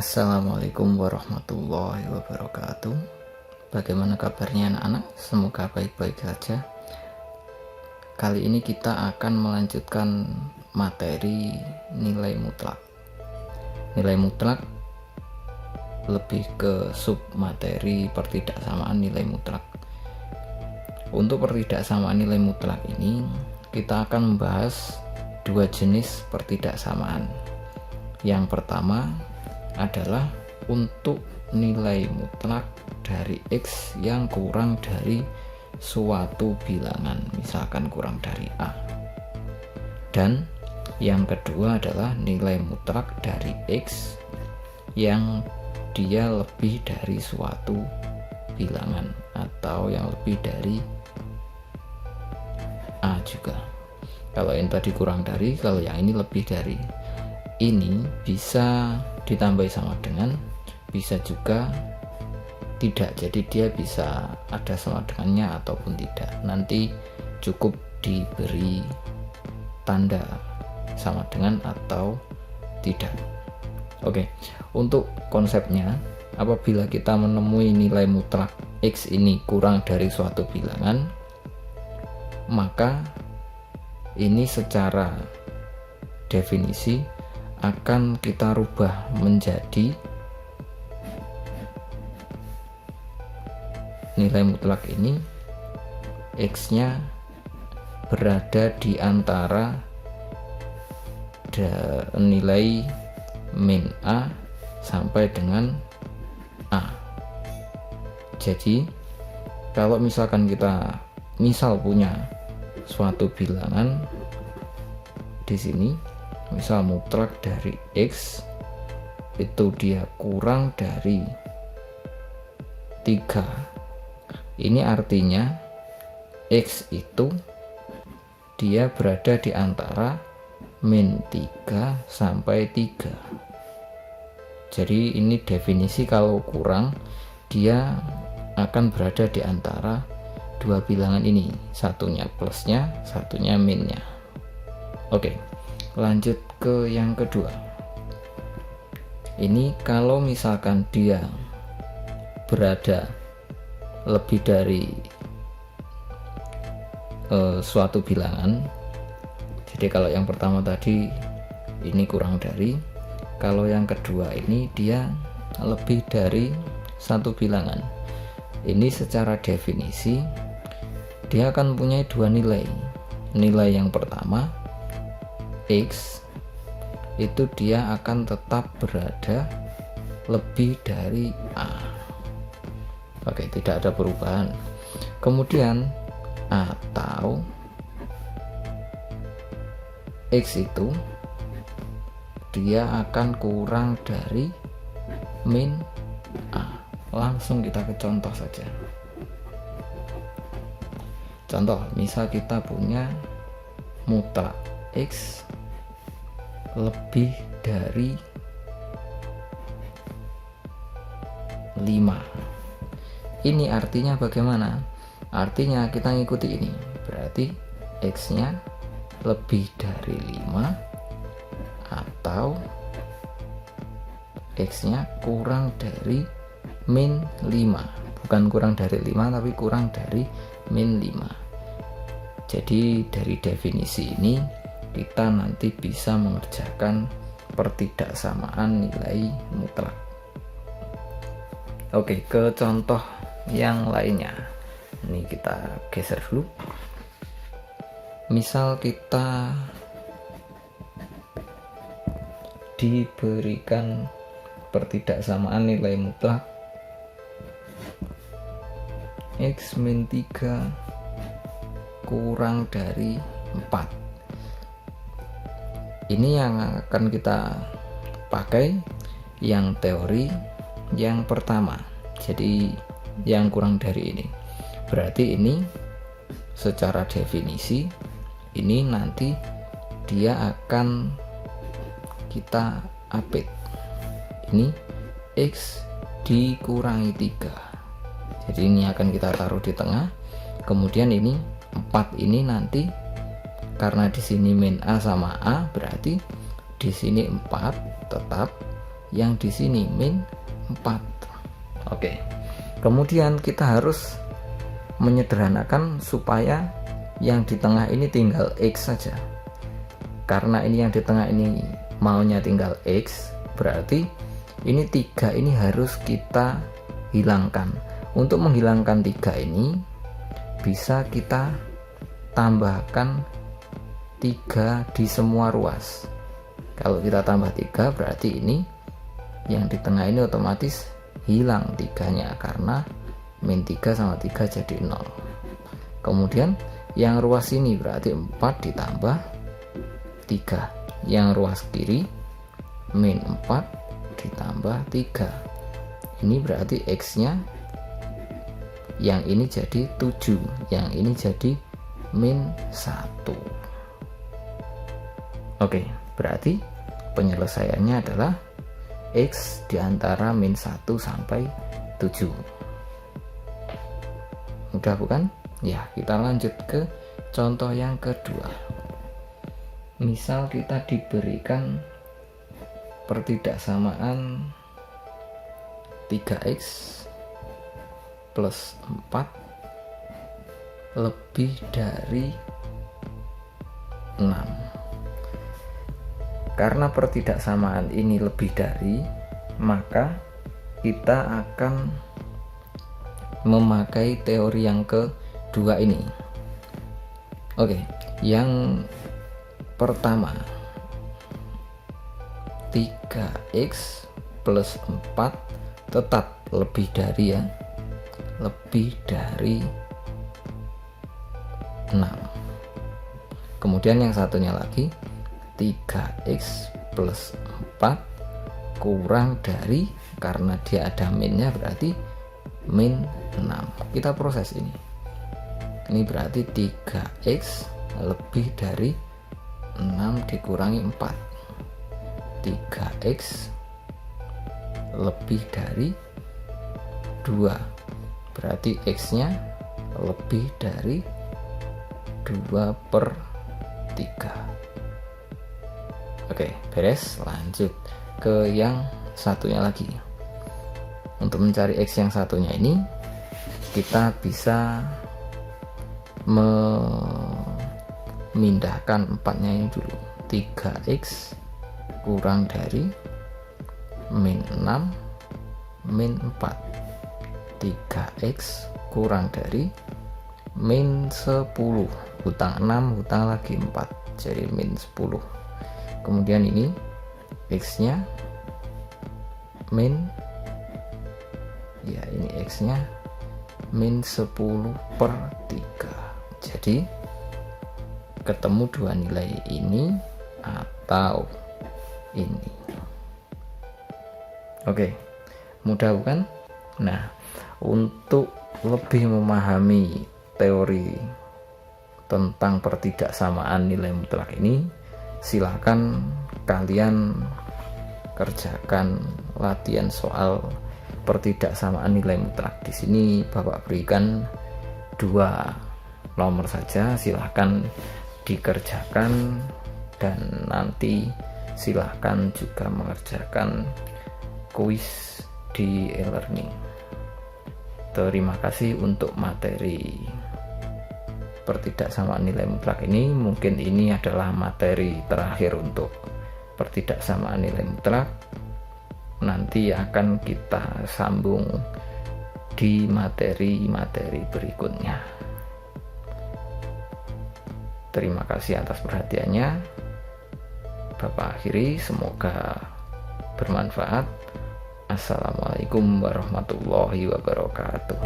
Assalamualaikum warahmatullahi wabarakatuh. Bagaimana kabarnya anak-anak? Semoga baik-baik saja. Kali ini kita akan melanjutkan materi nilai mutlak. Nilai mutlak lebih ke sub materi pertidaksamaan nilai mutlak. Untuk pertidaksamaan nilai mutlak ini kita akan membahas dua jenis pertidaksamaan. Yang pertama adalah untuk nilai mutlak dari X yang kurang dari suatu bilangan, misalkan kurang dari A. Dan yang kedua adalah nilai mutlak dari X yang dia lebih dari suatu bilangan atau yang lebih dari A juga. Kalau yang tadi kurang dari, kalau yang ini lebih dari. Ini bisa ditambah sama dengan, bisa juga tidak, jadi dia bisa ada sama dengannya ataupun tidak. Nanti cukup diberi tanda sama dengan atau tidak. Oke, untuk konsepnya, apabila kita menemui nilai mutlak X ini kurang dari suatu bilangan, maka ini secara definisi akan kita rubah menjadi nilai mutlak ini X nya berada di antara nilai min A sampai dengan A. Jadi kalau misalkan kita punya suatu bilangan di sini, misal mutlak dari X itu dia kurang dari 3. Ini artinya X itu dia berada di antara min 3 sampai 3. Jadi ini definisi kalau kurang, dia akan berada di antara dua bilangan ini, satunya plusnya, satunya minnya. Oke, lanjut ke yang kedua. Ini kalau misalkan dia berada lebih dari suatu bilangan. Jadi kalau yang pertama tadi ini kurang dari, kalau yang kedua ini dia lebih dari satu bilangan. Ini secara definisi dia akan punya dua nilai. Nilai yang pertama X itu dia akan tetap berada lebih dari A. Oke, tidak ada perubahan. Kemudian atau X itu dia akan kurang dari min A. Langsung kita ke contoh saja. Contoh, misal kita punya mutlak X lebih dari 5. Ini artinya bagaimana? Artinya kita ngikuti ini, berarti X nya lebih dari 5 atau X nya kurang dari min 5. Bukan kurang dari 5 tapi kurang dari min 5. Jadi dari definisi ini kita nanti bisa mengerjakan pertidaksamaan nilai mutlak. Oke, ke contoh yang lainnya. Ini kita geser dulu. Misal kita diberikan pertidaksamaan nilai mutlak X min 3 kurang dari 4. Ini yang akan kita pakai yang teori yang pertama. Jadi yang kurang dari ini. Berarti ini secara definisi ini nanti dia akan kita update. Ini X dikurangi 3. Jadi ini akan kita taruh di tengah. Kemudian ini 4 ini nanti karena di sini min A sama A, berarti di sini 4 tetap, yang di sini min 4. Oke. Kemudian kita harus menyederhanakan supaya yang di tengah ini tinggal X saja. Karena ini yang di tengah ini maunya tinggal X, berarti ini 3 ini harus kita hilangkan. Untuk menghilangkan 3 ini bisa kita tambahkan 3 di semua ruas. Kalau kita tambah 3 berarti ini yang di tengah ini otomatis hilang 3-nya, karena min 3 sama 3 jadi 0. Kemudian yang ruas ini berarti 4 ditambah 3. Yang ruas kiri min 4 ditambah 3. Ini berarti X nya yang ini jadi 7, yang ini jadi min 1. Oke, berarti penyelesaiannya adalah X diantara min 1 sampai 7. Mudah bukan? Ya, kita lanjut ke contoh yang kedua. Misal kita diberikan pertidaksamaan 3x plus 4 lebih dari 6. Karena pertidaksamaan ini lebih dari, maka kita akan memakai teori yang kedua ini. Oke, yang pertama 3x plus 4 tetap lebih dari, ya, lebih dari 6. Kemudian yang satunya lagi 3x plus 4 kurang dari, karena dia ada minnya berarti min 6. Kita proses ini. Ini berarti 3x lebih dari 6 dikurangi 4. 3x lebih dari 2. Berarti x nya lebih dari 2/3. Oke, beres. Lanjut ke yang satunya lagi. Untuk mencari x yang satunya ini, kita bisa memindahkan 4-nya ini dulu. 3x kurang dari min 6 min 4. 3x kurang dari min 10, hutang 6 hutang lagi 4, jadi min 10. Kemudian ini x nya min, ya ini x nya min 10/3. Jadi ketemu dua nilai ini atau ini. Oke, mudah bukan? Nah, untuk lebih memahami teori tentang pertidaksamaan nilai mutlak ini, silakan kalian kerjakan latihan soal pertidaksamaan nilai mutlak. Di sini Bapak berikan 2 nomor saja, silahkan dikerjakan, dan nanti silahkan juga mengerjakan kuis di e-learning. Terima kasih untuk materi pertidaksamaan nilai mutlak ini. Mungkin ini adalah materi terakhir untuk pertidaksamaan nilai mutlak. Nanti akan kita sambung di materi-materi berikutnya. Terima kasih atas perhatiannya. Bapak akhiri, semoga bermanfaat. Assalamualaikum warahmatullahi wabarakatuh.